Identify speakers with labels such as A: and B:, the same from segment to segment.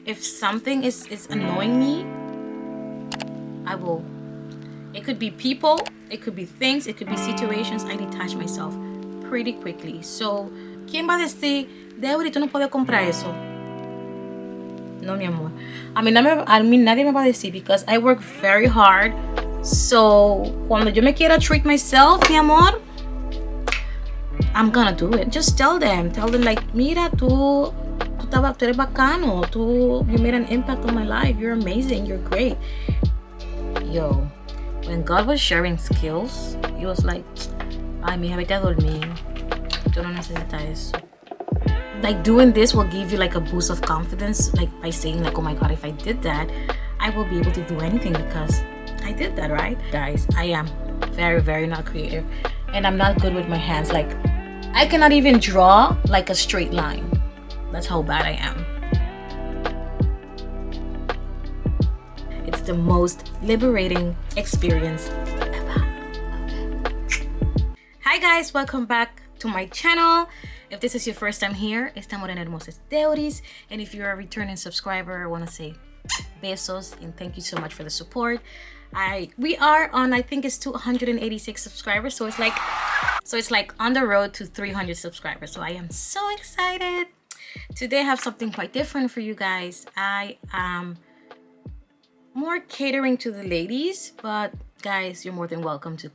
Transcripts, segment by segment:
A: If something is annoying me, I will. It could be people, it could be things, it could be situations. I detach myself pretty quickly. So, ¿quién va a decir, Deurys, tú no puedes comprar eso? No, mi amor. I mean, nadie me va a decir because I work very hard. So, cuando yo me quiera treat myself, mi amor, I'm gonna do it. Just tell them like, mira, tú eres bacano. You made an impact on my life. You're amazing. You're great. Yo, when God was sharing skills, He was like, ay, mija, vete a dormir. Tú no necesitas eso. Like, doing this will give you like a boost of confidence, like by saying like, oh my God, if I did that, I will be able to do anything because I did that, right? Guys, I am very, very not creative, and I'm not good with my hands. Like, I cannot even draw like a straight line. That's how bad I am. It's the most liberating experience ever. Hi guys, welcome back to my channel. If this is your first time here, esta morena hermosa es Deurys, and if you're a returning subscriber, I want to say besos and thank you so much for the support. We are on, I think it's 286 subscribers, so it's like on the road to 300 subscribers. So I am so excited. Today I have something quite different for you guys. I am more catering to the ladies, but guys, you're more than welcome to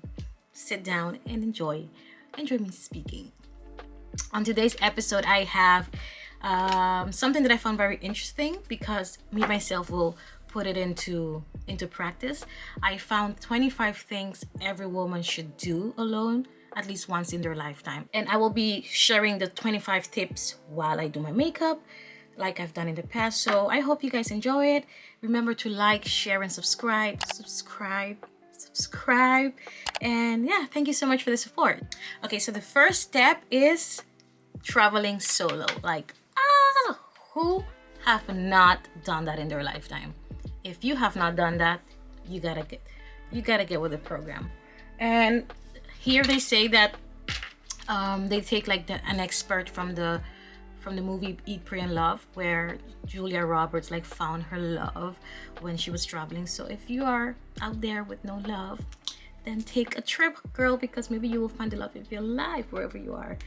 A: sit down and enjoy me speaking. On today's episode, I have something that I found very interesting because me myself will put it into practice. I found 25 things every woman should do alone at least once in their lifetime, and I will be sharing the 25 tips while I do my makeup like I've done in the past. So I hope you guys enjoy it. Remember to like, share, and subscribe. And yeah, thank you so much for the support. Okay, so the first step is traveling solo. Like, who have not done that in their lifetime? If you have not done that, you gotta get with the program. And here they say that they take like an expert from the movie Eat, Pray, and Love, where Julia Roberts like found her love when she was traveling. So if you are out there with no love, then take a trip, girl, because maybe you will find the love of your life wherever you are.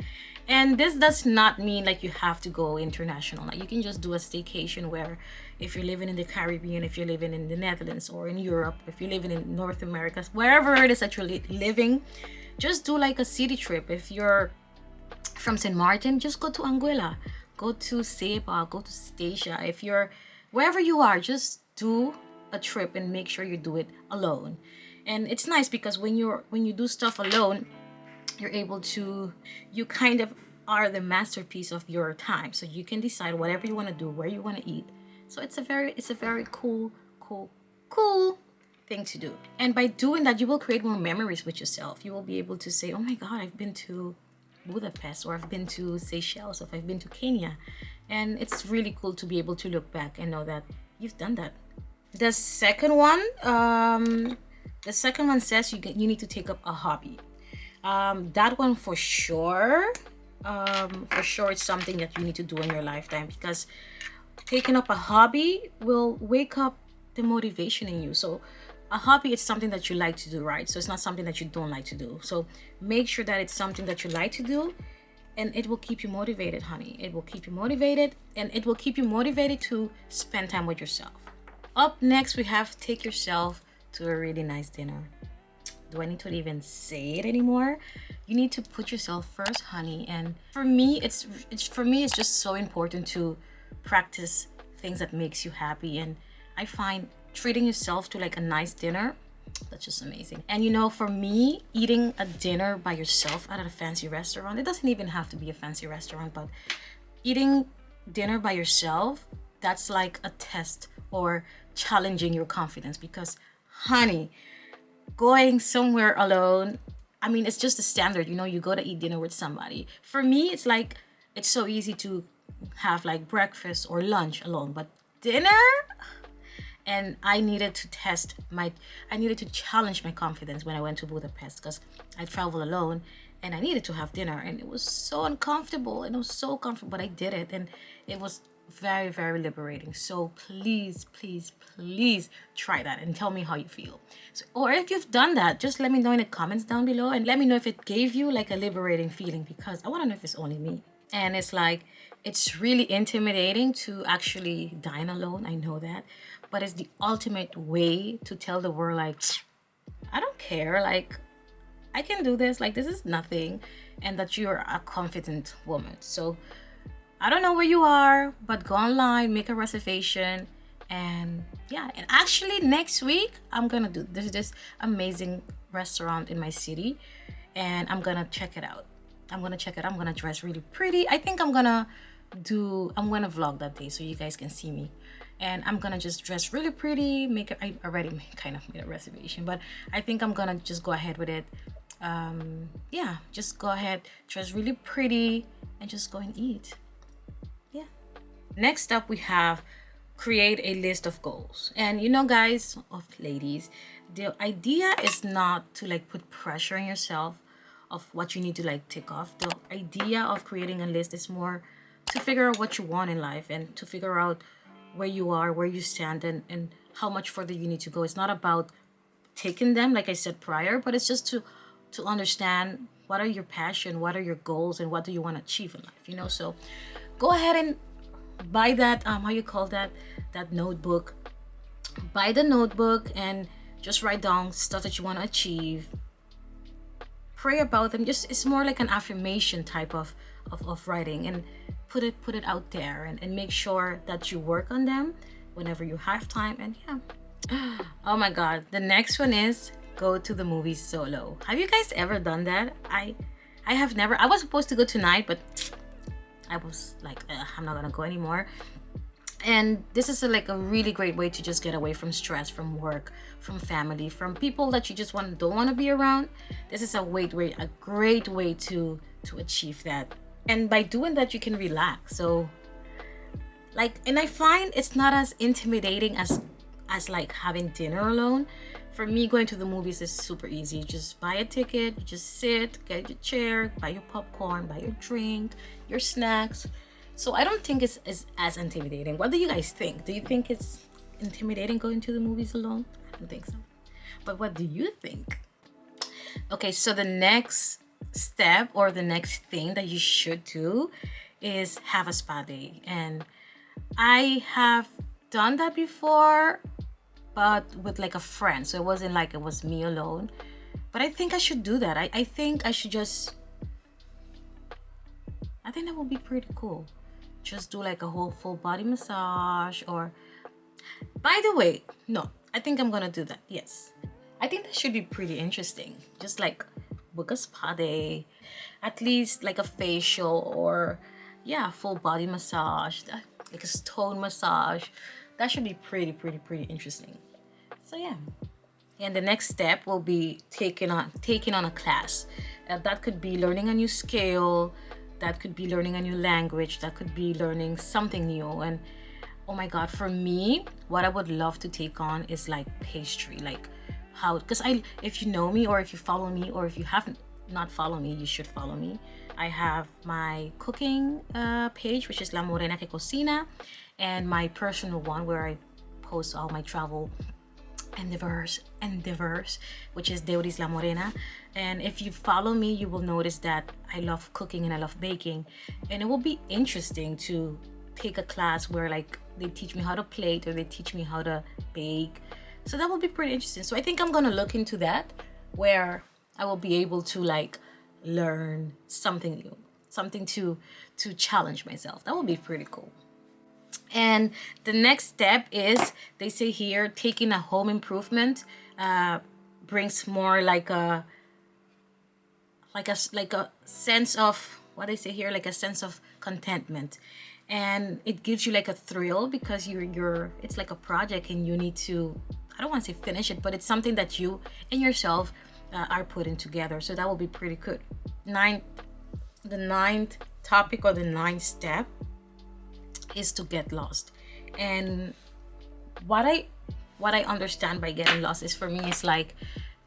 A: And this does not mean like you have to go international. Like, you can just do a staycation where, if you're living in the Caribbean, if you're living in the Netherlands or in Europe, if you're living in North America, wherever it is that you're living, just do like a city trip. If you're from St. Martin, just go to Anguilla, go to Seba, go to Stasia. If you're wherever you are, just do a trip and make sure you do it alone. And it's nice because when you do stuff alone, you're able to, you kind of are the masterpiece of your time. So you can decide whatever you want to do, where you want to eat. So it's a very cool thing to do. And by doing that, you will create more memories with yourself. You will be able to say, oh my God, I've been to Budapest, or I've been to Seychelles, or I've been to Kenya. And it's really cool to be able to look back and know that you've done that. The second one says you need to take up a hobby. That one for sure it's something that you need to do in your lifetime, because taking up a hobby will wake up the motivation in you. So a hobby is something that you like to do, right? So it's not something that you don't like to do. So make sure that it's something that you like to do, and it will keep you motivated, honey. It will keep you motivated, and it will keep you motivated to spend time with yourself. Up next, we have take yourself to a really nice dinner. Do I need to even say it anymore? You need to put yourself first, honey. And for me, it's just so important to practice things that makes you happy. And I find treating yourself to like a nice dinner, that's just amazing. And you know, for me, eating a dinner by yourself at a fancy restaurant, it doesn't even have to be a fancy restaurant, but eating dinner by yourself, that's like a test or challenging your confidence. Because honey, going somewhere alone, I mean, it's just a standard, you know, you go to eat dinner with somebody. For me, it's like, it's so easy to have like breakfast or lunch alone, but dinner? And I needed to challenge my confidence when I went to Budapest, because I travel alone and I needed to have dinner, and it was so uncomfortable, and it was so comfortable, but I did it, and it was very, very liberating. So please, please, please try that and tell me how you feel. So, or if you've done that, just let me know in the comments down below, and let me know if it gave you like a liberating feeling, because I want to know if it's only me. And it's like, it's really intimidating to actually dine alone, I know that, but it's the ultimate way to tell the world, like, I don't care, like, I can do this, like, this is nothing, and that you're a confident woman. So I don't know where you are, but go online, make a reservation, and yeah. And actually next week I'm gonna do, there's this amazing restaurant in my city, and I'm gonna check it out. I'm gonna dress really pretty. I think I'm gonna vlog that day so you guys can see me. And I'm gonna just dress really pretty, I already kind of made a reservation, but I think I'm gonna just go ahead with it. Yeah, just go ahead, dress really pretty, and just go and eat. Yeah. Next up, we have create a list of goals. And you know, guys, of ladies, the idea is not to like put pressure on yourself of what you need to like tick off. The idea of creating a list is more to figure out what you want in life, and to figure out where you are, where you stand, and how much further you need to go. It's not about taking them, like I said prior, but it's just to understand what are your passion, what are your goals, and what do you want to achieve in life, you know. So go ahead and buy that how you call that notebook. Buy the notebook and just write down stuff that you want to achieve. Pray about them. Just, it's more like an affirmation type of writing, and put it out there, and make sure that you work on them whenever you have time. And yeah. Oh my god, the next one is go to the movies solo. Have you guys ever done that? I have never. I was supposed to go tonight, but I was like, I'm not gonna go anymore. And this is like a really great way to just get away from stress, from work, from family, from people that you just don't want to be around. This is a great way to achieve that. And by doing that, you can relax. So like, and I find it's not as intimidating as like having dinner alone. For me, going to the movies is super easy. You just buy a ticket, you just sit, get your chair, buy your popcorn, buy your drink, your snacks. So I don't think it's as intimidating. What do you guys think? Do you think it's intimidating going to the movies alone? I don't think so. But what do you think? Okay, so the next step, or the next thing that you should do, is have a spa day. And I have done that before, but with like a friend. So it wasn't like it was me alone. But I think I should do that. I think I should just, I think that would be pretty cool. Just do like a whole full body massage. Or, by the way, no, I think I'm gonna do that. Yes, I think that should be pretty interesting. Just like book a spa day, at least like a facial, or yeah, full body massage, like a stone massage. That should be pretty interesting. So yeah. And the next step will be taking on a class. That could be learning a new skill, that could be learning a new language, that could be learning something new. And oh my god, for me, what I would love to take on is like pastry. Like how, because if you know me, or if you follow me, or if you haven't not follow me, you should follow me. I have my cooking page, which is La Morena que Cocina, and my personal one where I post all my travel endeavors, which is Deuryslamorena. And if you follow me, you will notice that I love cooking and I love baking, and it will be interesting to take a class where like they teach me how to plate, or they teach me how to bake. So that will be pretty interesting. So I think I'm gonna look into that, where I will be able to like learn something new, something to challenge myself. That will be pretty cool. And the next step is, they say here, taking a home improvement brings more like a sense of, what they say here, like a sense of contentment. And it gives you like a thrill, because you're it's like a project, and you need to, I don't want to say finish it, but it's something that you and yourself are putting together. So that will be pretty good. The ninth topic, or the ninth step, is to get lost. And what I understand by getting lost is, for me, it's like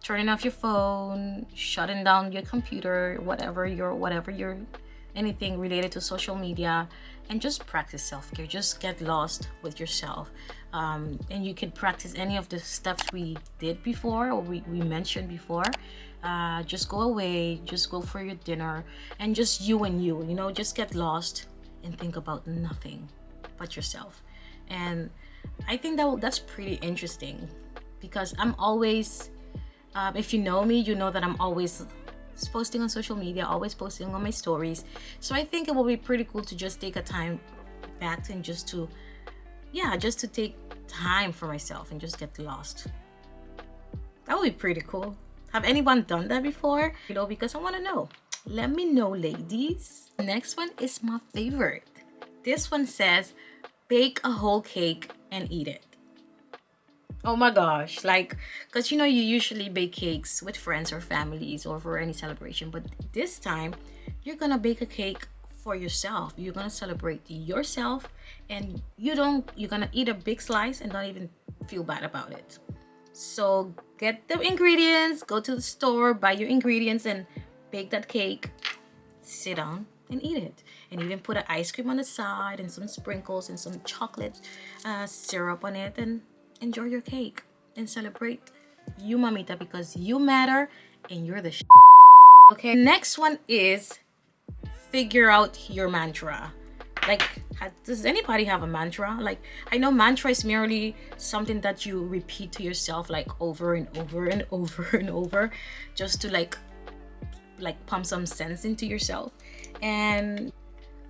A: turning off your phone, shutting down your computer, whatever you're anything related to social media, and just practice self-care. Just get lost with yourself, and you can practice any of the steps we did before, or we mentioned before. Just go away, just go for your dinner, and just you and you know, just get lost and think about nothing but yourself. And I think that's pretty interesting, because I'm always, if you know me, you know that I'm always posting on social media, always posting on my stories. So I think it will be pretty cool to just take a time back and just to, yeah, just to take time for myself and just get lost. That would be pretty cool. Have anyone done that before? Below, because I want to know. Let me know, ladies. Next one is my favorite. This one says, bake a whole cake and eat it. Oh my gosh, like, because you know, you usually bake cakes with friends or families or for any celebration, but this time you're gonna bake a cake for yourself. You're gonna celebrate yourself, and you're gonna eat a big slice and not even feel bad about it. So get the ingredients, go to the store, buy your ingredients, and bake that cake. Sit down and eat it, and even put an ice cream on the side and some sprinkles and some chocolate syrup on it, and enjoy your cake and celebrate you, mamita, because you matter and you're the okay. Next one is figure out your mantra. Like, does anybody have a mantra? Like, I know mantra is merely something that you repeat to yourself, like over and over and over and over, just to like pump some sense into yourself. And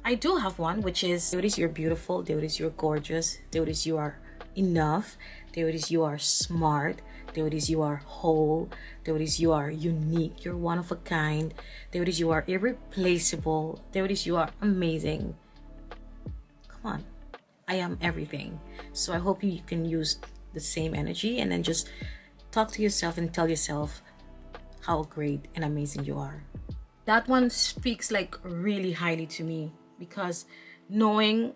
A: I do have one, which is, Deurys, you're beautiful. Deurys, you're gorgeous. Deurys, you are enough. Deurys, you are smart. Deurys, you are whole. Deurys, you are unique. You're one of a kind. Deurys, you are irreplaceable. Deurys, you are amazing. Come on. I am everything. So I hope you can use the same energy and then just talk to yourself and tell yourself how great and amazing you are. That one speaks like really highly to me, because knowing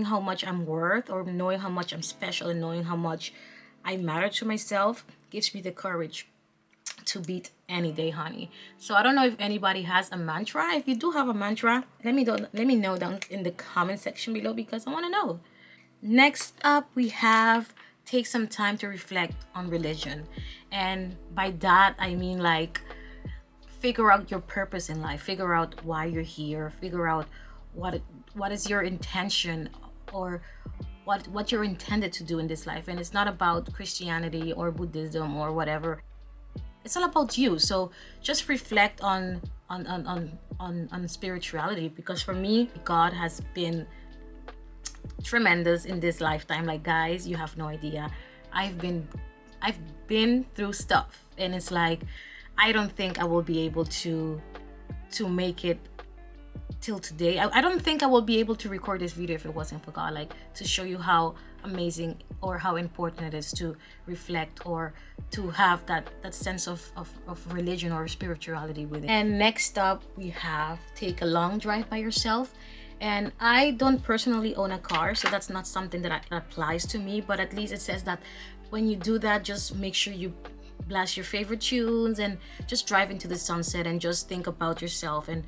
A: how much I'm worth, or knowing how much I'm special, and knowing how much I matter to myself gives me the courage to beat any day, honey. So I don't know if anybody has a mantra. If you do have a mantra, let me know down in the comment section below, because I want to know. Next up, we have take some time to reflect on religion. And by that, I mean like figure out your purpose in life, figure out why you're here, figure out what is your intention, or what you're intended to do in this life. And it's not about Christianity or Buddhism or whatever. It's all about you. So just reflect on spirituality, because for me, God has been tremendous in this lifetime. Like, guys, you have no idea. I've been through stuff, and it's like, I don't think I will be able to make it till today. I don't think I will be able to record this video if it wasn't for God, like, to show you how amazing or how important it is to reflect, or to have that sense of religion or spirituality with it. And next up, we have take a long drive by yourself. And I don't personally own a car, so that's not something that applies to me, but at least it says that when you do that, just make sure you blast your favorite tunes and just drive into the sunset and just think about yourself, and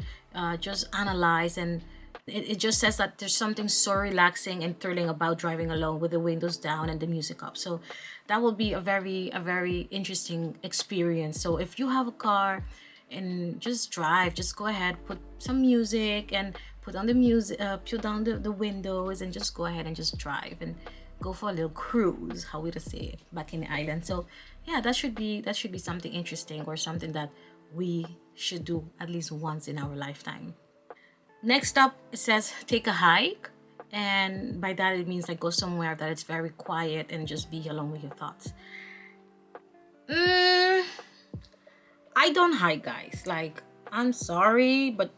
A: just analyze. And it just says that there's something so relaxing and thrilling about driving alone with the windows down and the music up. So that will be a very interesting experience. So if you have a car and just drive, just go ahead, put some music and put on the music, put down the windows, and just go ahead and just drive and go for a little cruise, how we say it back in the island. So yeah, that should be something interesting, or something that we should do at least once in our lifetime. Next up, it says take a hike, and by that it means like go somewhere that it's very quiet and just be alone with your thoughts. I don't hike, guys. Like, I'm sorry, but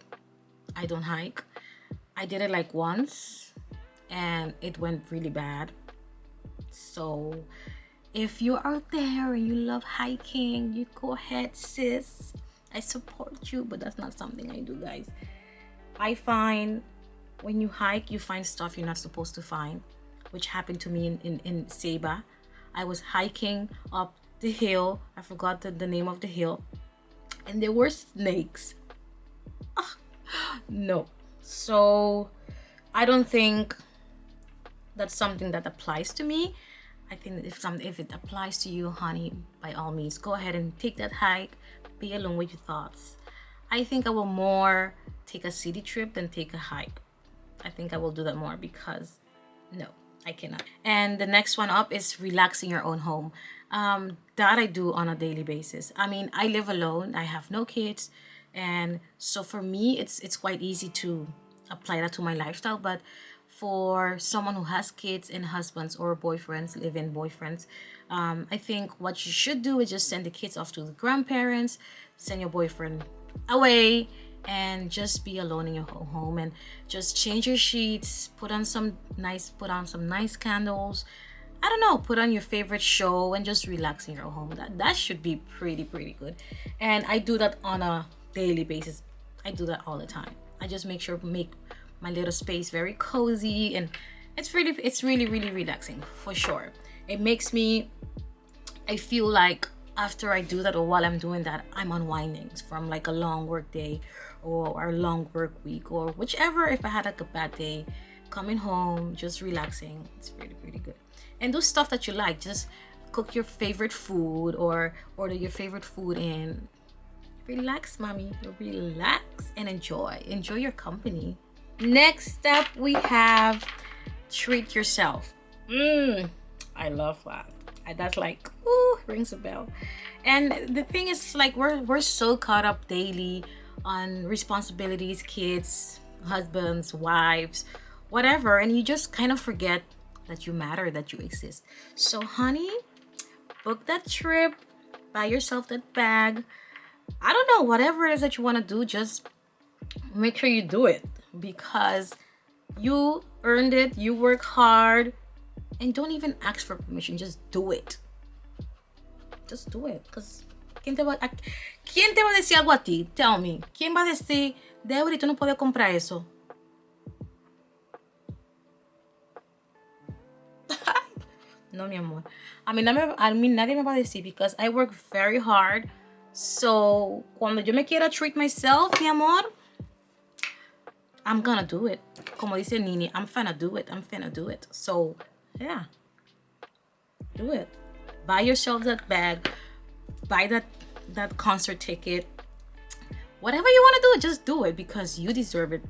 A: I don't hike. I did it like once and it went really bad. So if you're out there and you love hiking, you go ahead, sis. I support you, but that's not something I do, guys. I find when you hike, you find stuff you're not supposed to find, which happened to me in Seba. I was hiking up the hill. I forgot the name of the hill. And there were snakes. No. So I don't think that's something that applies to me. I think if it applies to you, honey, by all means, go ahead and take that hike. Be alone with your thoughts. I think I will more take a city trip than take a hike. I think I will do that more because no, I cannot. And the next one up is relax in your own home. That I do on a daily basis. I mean, I live alone. I have no kids, and so for me, it's quite easy to apply that to my lifestyle. But for someone who has kids and husbands or boyfriends, live-in boyfriends, I think what you should do is just send the kids off to the grandparents, send your boyfriend away, and just be alone in your home and just change your sheets, put on some nice candles. I don't know, put on your favorite show and just relax in your home. That should be pretty good. And I do that on a daily basis. I do that all the time. I just make sure make my little space very cozy, and it's really relaxing for sure. It makes me, I feel like after I do that or while I'm doing that, I'm unwinding from like a long work day or a long work week or whichever. If I had like a bad day, coming home, just relaxing, it's really good. And do stuff that you like. Just cook your favorite food or order your favorite food and relax, mommy. Relax and enjoy your company. Next up, we have treat yourself. I love that. That's like, ooh, rings a bell. And the thing is, like, we're so caught up daily on responsibilities, kids, husbands, wives, whatever, and you just kind of forget that you matter, that you exist. So, honey, book that trip, buy yourself that bag. I don't know, whatever it is that you want to do, just make sure you do it because you earned it, you work hard, and don't even ask for permission. Just do it. Just do it. Because ¿quién te va a decir algo a ti? Tell me. ¿Quién va a decir, Deurys, tú no puedes comprar eso? No, mi amor. A mí nadie me va a decir because I work very hard. So, cuando yo me quiera treat myself, mi amor, I'm gonna do it. Como dice Nini, I'm finna do it. So, yeah. Do it. Buy yourself that bag. Buy that concert ticket. Whatever you want to do, just do it because you deserve it.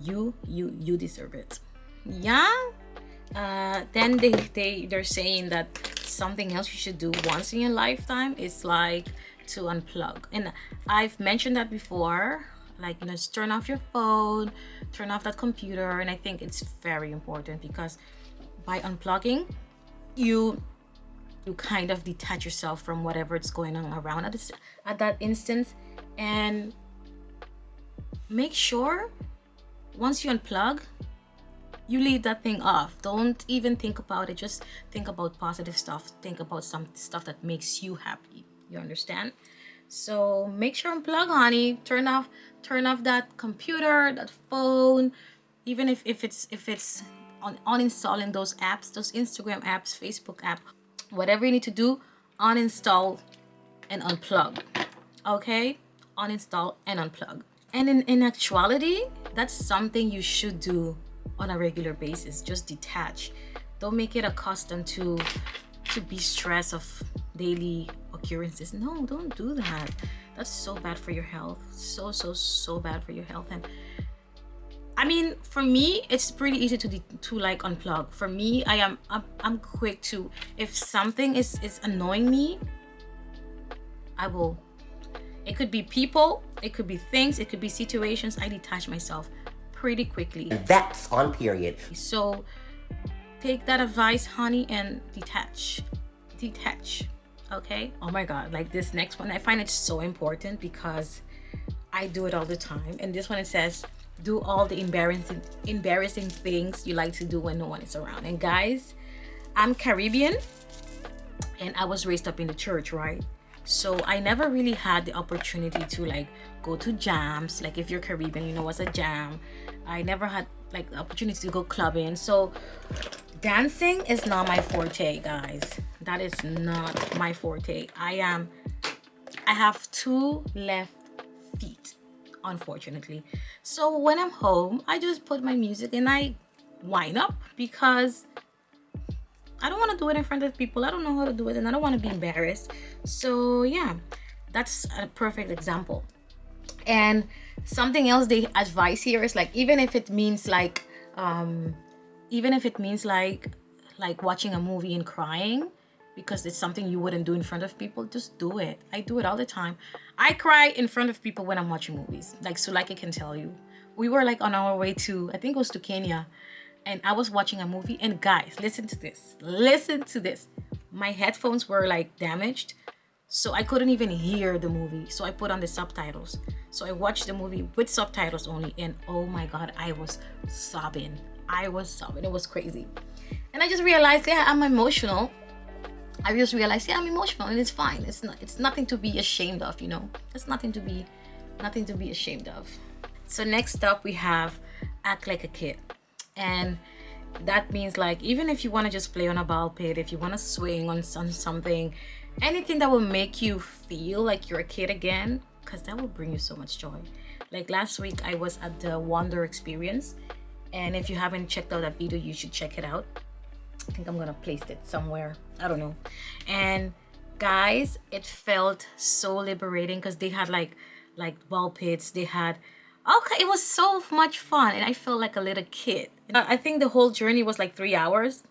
A: You deserve it. Yeah. Then they're saying that something else you should do once in your lifetime is like to unplug. And I've mentioned that before. Like, just turn off your phone, turn off that computer, and I think it's very important because by unplugging, you kind of detach yourself from whatever is going on around at that instance, and make sure once you unplug, you leave that thing off. Don't even think about it. Just think about positive stuff. Think about some stuff that makes you happy. You understand? So make sure unplug, honey. Turn off that computer, that phone. Even if it's on uninstalling those apps, those Instagram apps, Facebook app, whatever you need to do, uninstall and unplug. Okay? Uninstall and unplug. And in actuality, that's something you should do on a regular basis. Just detach. Don't make it accustomed to be stressed of daily occurrences. No, don't do that. That's so bad for your health. So bad for your health. And I mean, for me, it's pretty easy to like unplug. For me, I'm quick to, if something is annoying me, I will. It could be people, it could be things, it could be situations. I detach myself pretty quickly.
B: That's on period.
A: So take that advice, honey, and detach. Okay? Oh my God, like this next one, I find it so important because I do it all the time. And this one, it says, do all the embarrassing things you like to do when no one is around. And guys, I'm Caribbean and I was raised up in the church, right? So I never really had the opportunity to like go to jams. Like if you're Caribbean, you know what's a jam. I never had like the opportunity to go clubbing. So dancing is not my forte, guys. That is not my forte. I have two left feet, unfortunately. So when I'm home, I just put my music and I wind up because I don't want to do it in front of people. I don't know how to do it and I don't want to be embarrassed. So yeah, that's a perfect example. And something else they advise here is like, even if it means like even if it means like watching a movie and crying because it's something you wouldn't do in front of people, just do it. I do it all the time. I cry in front of people when I'm watching movies. Like Sulika can tell you. We were like on our way to, I think it was to Kenya, and I was watching a movie, and guys, listen to this. Listen to this. My headphones were like damaged, so I couldn't even hear the movie. So I put on the subtitles. So I watched the movie with subtitles only, and oh my god, I was sobbing. I was sobbing. It was crazy. And I just realized, yeah, I'm emotional. I just realized, yeah, I'm emotional, and it's fine. It's nothing to be ashamed of, you know. It's nothing to be ashamed of. So next up we have act like a kid. And that means like, even if you want to just play on a ball pit, if you want to swing on something, anything that will make you feel like you're a kid again, because that will bring you so much joy. Like last week I was at the Wonder Experience, and if you haven't checked out that video, you should check it out. I think I'm gonna place it somewhere, I don't know. And guys, it felt so liberating because they had like ball pits, they had, okay, it was so much fun, and I felt like a little kid. I think the whole journey was like 3 hours,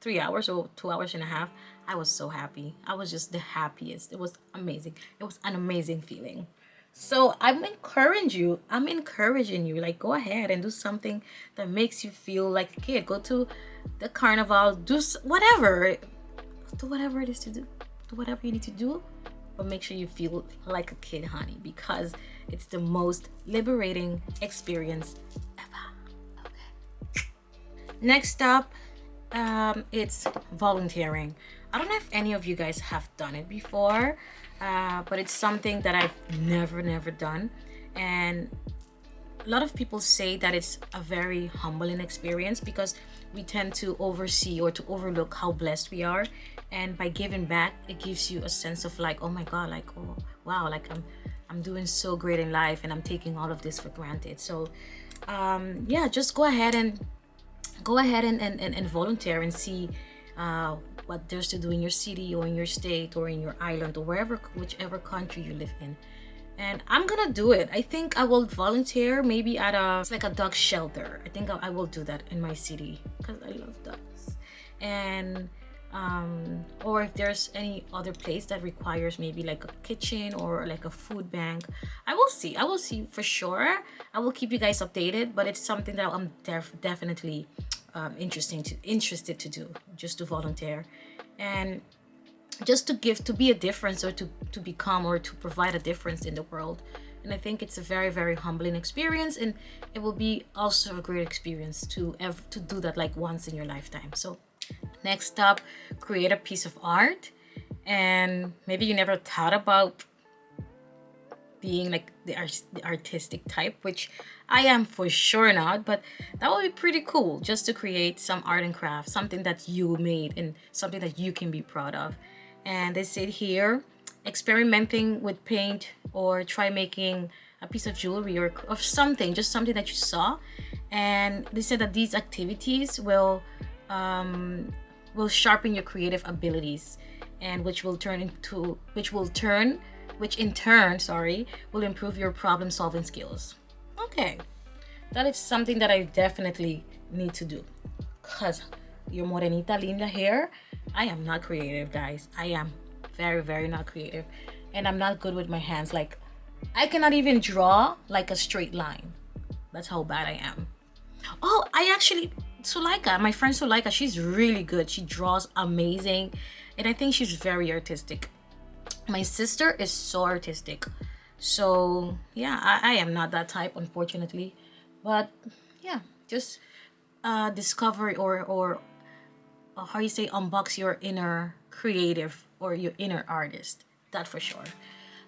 A: 3 hours or 2 hours and a half. I was so happy. I was just the happiest. It was amazing. It was an amazing feeling. So I'm encouraging you, like, go ahead and do something that makes you feel like a kid. Go to the carnival, whatever. Do whatever it is to do. Do whatever you need to do, but make sure you feel like a kid, honey, because it's the most liberating experience ever. Okay. Next up, it's volunteering. I don't know if any of you guys have done it before, but it's something that I've never done. And a lot of people say that it's a very humbling experience because we tend to oversee or to overlook how blessed we are, and by giving back, it gives you a sense of like, oh my god, like, oh wow, like I'm doing so great in life and I'm taking all of this for granted. So yeah, just go ahead and volunteer and see what there's to do in your city or in your state or in your island or wherever, whichever country you live in. And I'm gonna do it. I think I will volunteer maybe at it's like a dog shelter. I think I will do that in my city because I love dogs. And or if there's any other place that requires maybe like a kitchen or like a food bank, I will see for sure. I will keep you guys updated, but it's something that I'm definitely interested to do, just to volunteer and just to be a difference, or to become or to provide a difference in the world. And I think it's a very humbling experience, and it will be also a great experience to do that like once in your lifetime. So next up, create a piece of art. And maybe you never thought about being like the artistic type, which I am for sure not, but that would be pretty cool, just to create some art and craft, something that you made and something that you can be proud of. And they said here, experimenting with paint, or try making a piece of jewelry or of something, just something that you saw. And they said that these activities will sharpen your creative abilities, and which in turn, sorry, will improve your problem solving skills. Okay, that is something that I definitely need to do, because your morenita linda hair, I am not creative, guys. I am very not creative, and I'm not good with my hands. Like, I cannot even draw like a straight line. That's how bad I am. Oh, I actually, Sulika, my friend Sulika, she's really good. She draws amazing, and I think she's very artistic. My sister is so artistic. So yeah, I am not that type, unfortunately. But yeah, just discover or how you say, unbox your inner creative or your inner artist. That for sure.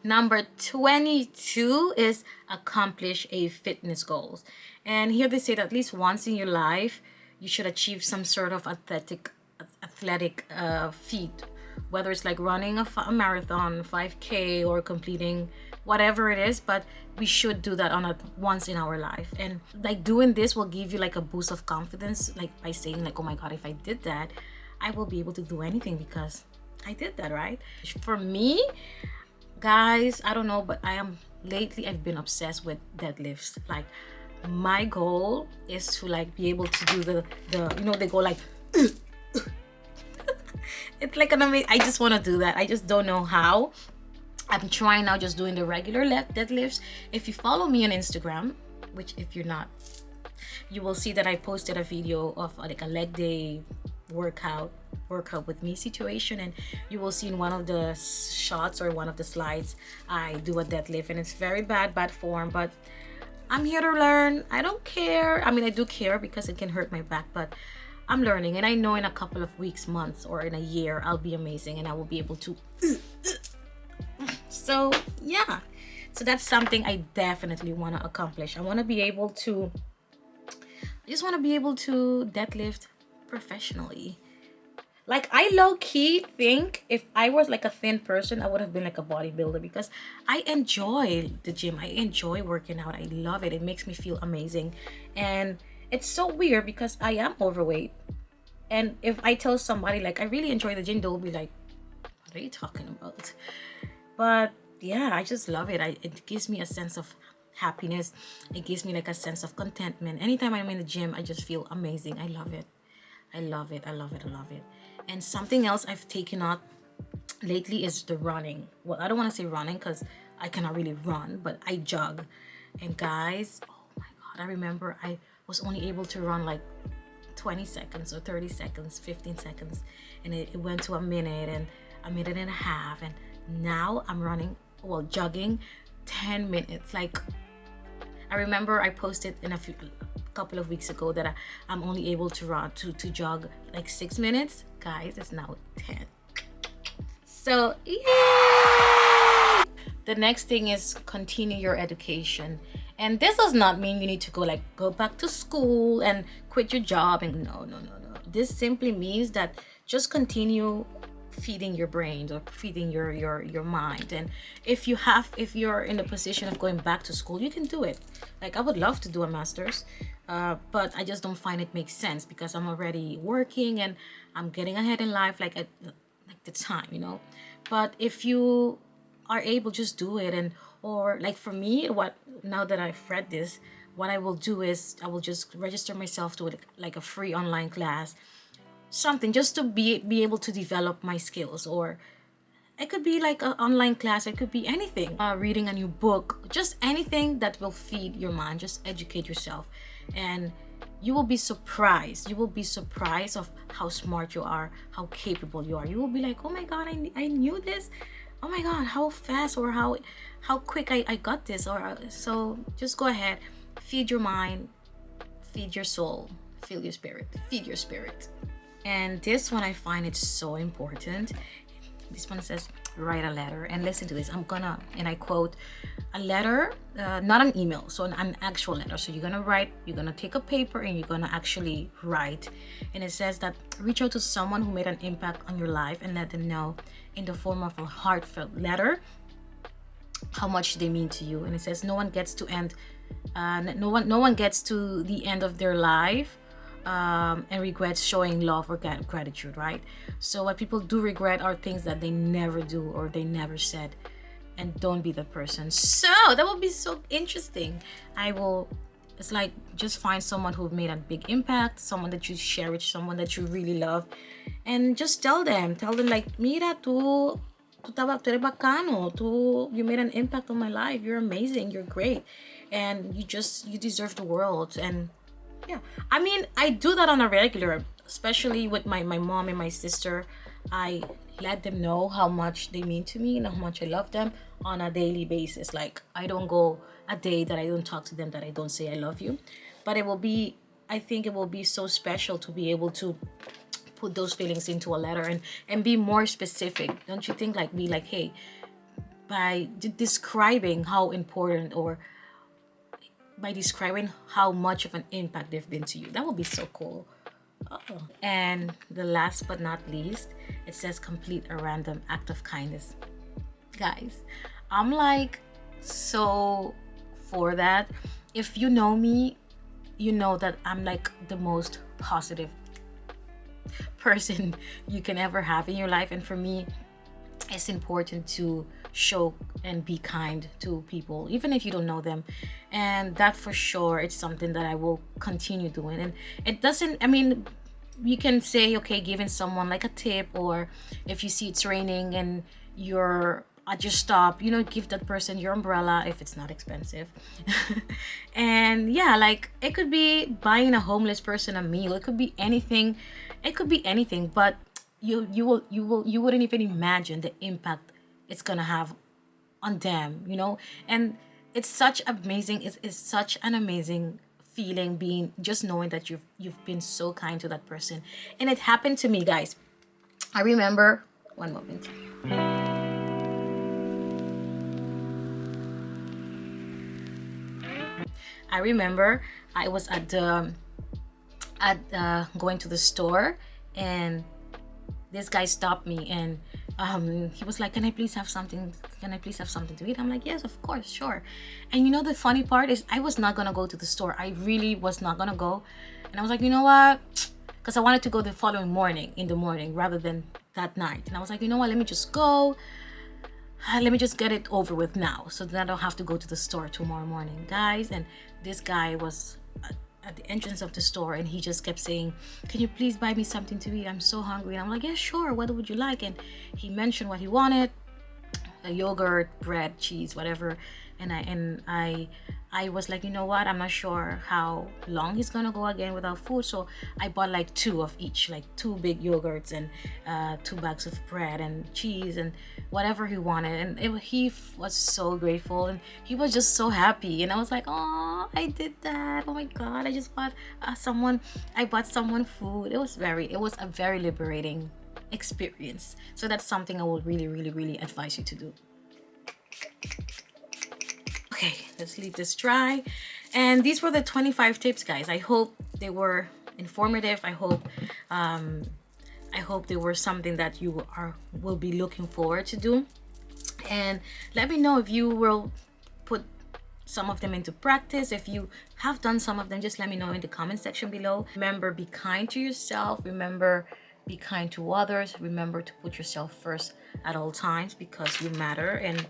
A: Number 22 is accomplish a fitness goals. And here they say that at least once in your life, you should achieve some sort of athletic feat, whether it's like running a marathon, 5K, or completing whatever it is, but we should do that on a once in our life. And like doing this will give you like a boost of confidence, like by saying like, oh my god, if I did that, I will be able to do anything because I did that, right? For me, guys, I don't know, but lately I've been obsessed with deadlifts. Like my goal is to like be able to do the you know, they go like it's like an amazing, I just want to do that. I just don't know how. I'm trying now just doing the regular deadlifts. If you follow me on Instagram, which if you're not, you will see that I posted a video of like a leg day workout with me situation, and you will see in one of the shots or one of the slides I do a deadlift, and it's very bad form, but I'm here to learn. I don't care. I mean, I do care because it can hurt my back, but I'm learning, and I know in a couple of weeks, months, or in a year I'll be amazing and I will be able to so yeah, so that's something I definitely want to accomplish. I want to be able to, I just want to be able to deadlift professionally. Like I low-key think if I was like a thin person, I would have been like a bodybuilder because I enjoy the gym. I enjoy working out. I love it. It makes me feel amazing. And it's so weird because I am overweight. And if I tell somebody like I really enjoy the gym, they'll be like, what are you talking about? But yeah, I just love it. It gives me a sense of happiness. It gives me like a sense of contentment. Anytime I'm in the gym, I just feel amazing. I love it. I love it. I love it. I love it. And something else I've taken up lately is the running. Well, I don't want to say running because I cannot really run, but I jog. And guys, oh my God, I remember I was only able to run like 20 seconds or 30 seconds, 15 seconds. And it went to a minute and a minute and a half. And now I'm running, well, jogging 10 minutes. Like, I remember I posted in a couple of weeks ago that I'm only able to run, to jog like 6 minutes. Guys, it's now 10. So, yay! The next thing is continue your education. And this does not mean you need to go back to school and quit your job. And no. This simply means that just continue feeding your brain or feeding your mind. And if you're in the position of going back to school, you can do it. Like I would love to do a master's, but I just don't find it makes sense because I'm already working and I'm getting ahead in life, like the time, you know. But if you are able, just do it. And or like for me, now that I've read this, what I will do is I will just register myself to like a free online class, something just to be able to develop my skills. Or it could be like an online class, it could be anything, reading a new book, just anything that will feed your mind. Just educate yourself and you will be surprised of how smart you are, how capable you are. You will be like, oh my god, I knew this. Oh my god, how fast or how quick I got this. Or so just go ahead, feed your mind, feed your soul, feed your spirit. And this one, I find it so important. This one says, write a letter. And listen to this. And I quote, a letter, not an email, so an actual letter. So you're gonna take a paper and you're gonna actually write. And it says that reach out to someone who made an impact on your life and let them know in the form of a heartfelt letter how much they mean to you. And it says no one gets to the end of their life and regrets showing love or gratitude, right? So what people do regret are things that they never do or they never said. And don't be that person. So that will be so interesting. It's like just find someone who made a big impact, someone that you cherish, someone that you really love, and just tell them like, mira, tú eres bacano, you made an impact on my life, you're amazing, you're great, and you deserve the world. And yeah, I mean, I do that on a regular, especially with my mom and my sister. I let them know how much they mean to me and how much I love them on a daily basis. Like I don't go a day that I don't talk to them that I don't say I love you. But I think it will be so special to be able to put those feelings into a letter and be more specific. Don't you think? Like be like, hey, by describing how important or by describing how much of an impact they've been to you. That would be so cool. Oh. And the last but not least, it says complete a random act of kindness. Guys, I'm like So for that, if you know me, you know that I'm like the most positive person you can ever have in your life. And for me, it's important to show and be kind to people even if you don't know them, and that for sure it's something that I will continue doing. And it doesn't, I mean, you can say, okay, giving someone like a tip, or if you see it's raining and you're at your stop, you know, give that person your umbrella if it's not expensive. And yeah, like it could be buying a homeless person a meal, it could be anything, it could be anything, but you wouldn't even imagine the impact it's gonna have on them, you know. And it's such amazing, it's such an amazing feeling, being just knowing that you've been so kind to that person. And it happened to me, guys. I remember, one moment. I remember I was at the going to the store, and this guy stopped me, and he was like, can I please have something, can I please have something to eat? I'm like, yes, of course, sure. And you know, the funny part is I was not gonna go to the store. I really was not gonna go. And I was like, you know what, because I wanted to go the following morning, in the morning, rather than that night. And I was like, you know what, let me just go, let me just get it over with now, so that I don't have to go to the store tomorrow morning, guys. And this guy was at the entrance of the store, and he just kept saying, can you please buy me something to eat, I'm so hungry. And I'm like, yeah, sure, what would you like? And he mentioned what he wanted, a yogurt, bread, cheese, whatever. And I was like, you know what, I'm not sure how long he's gonna go again without food. So I bought like 2 of each, like 2 big yogurts and 2 bags of bread and cheese and whatever he wanted. And he was so grateful, and he was just so happy. And I was like, oh, I did that, oh my god, I just bought I bought someone food. It was a very liberating experience. So that's something I would really advise you to do. Okay, let's leave this dry. And these were the 25 tips, guys. I hope they were informative. I hope they were something that you will be looking forward to do. And let me know if you will put some of them into practice. If you have done some of them, just let me know in the comment section below. Remember, be kind to yourself. Remember, be kind to others. Remember to put yourself first at all times, because you matter. And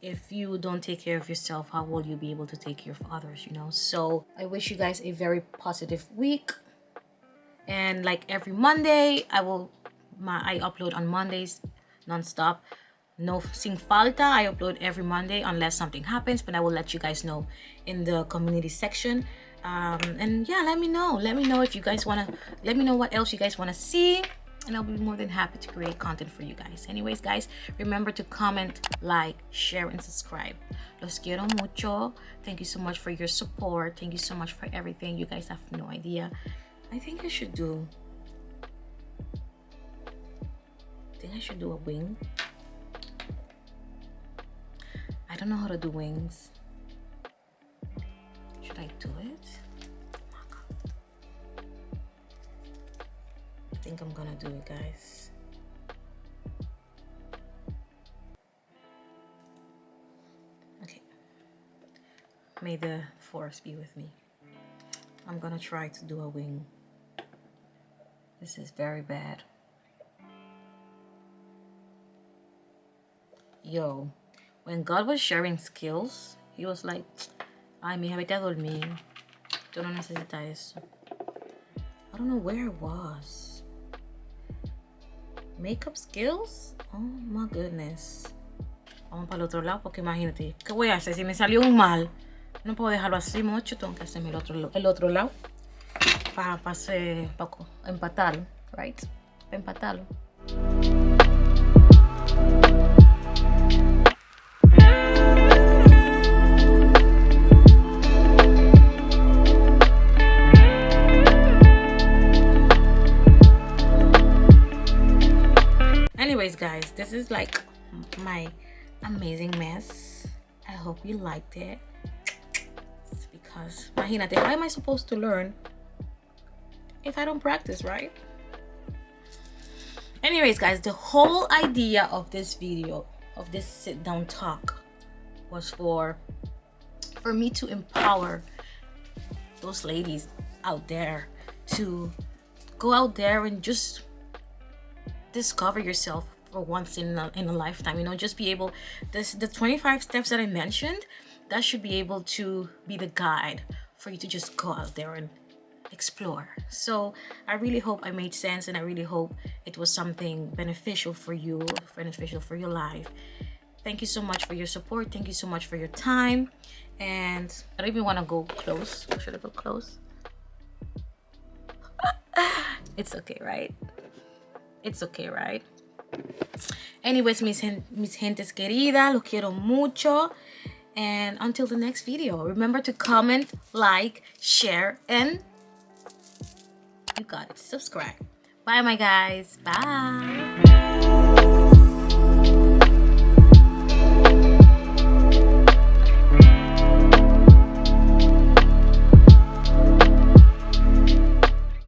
A: if you don't take care of yourself, how will you be able to take care of others, you know? So I wish you guys a very positive week. And like every Monday, I upload on Mondays non-stop. No sin falta, I upload every Monday unless something happens, but I will let you guys know in the community section. And yeah, let me know if you guys want to, let me know what else you guys want to see, and I'll be more than happy to create content for you guys. Anyways, guys, remember to comment, like, share, and subscribe. Los quiero mucho. Thank you so much for your support. Thank you so much for everything. You guys have no idea. I think I should do a wing. I don't know how to do wings. Should I do it? Oh my god. I think I'm gonna do it, guys. Okay. May the force be with me. I'm gonna try to do a wing. This is very bad. Yo, when God was sharing skills, he was like, ay, mija, vete a dormir. Tú no necesitas eso. I don't know where it was. Makeup skills? Oh my goodness. Vamos para el otro lado, porque imagínate, ¿qué voy a hacer? Si me salió un mal, no puedo dejarlo así mucho, tengo que hacerme el otro lado para empatarlo, right? Para empatarlo. Anyways, guys, this is like my amazing mess. I hope you liked it. It's because, imagínate, how am I supposed to learn if I don't practice, right? Anyways, guys, the whole idea of this video, of this sit down talk, was for me to empower those ladies out there to go out there and just discover yourself for once in a lifetime. You know, just be able, the 25 steps that I mentioned, that should be able to be the guide for you to just go out there and explore. So I really hope I made sense, and I really hope it was something beneficial for you, beneficial for your life. Thank you so much for your support. Thank you so much for your time. And I don't even want to go close. Should I go close? It's okay, right? It's okay, right? Anyways, mis gentes querida, lo quiero mucho. And until the next video, remember to comment, like, share, and you got it, subscribe. Bye, my guys. Bye.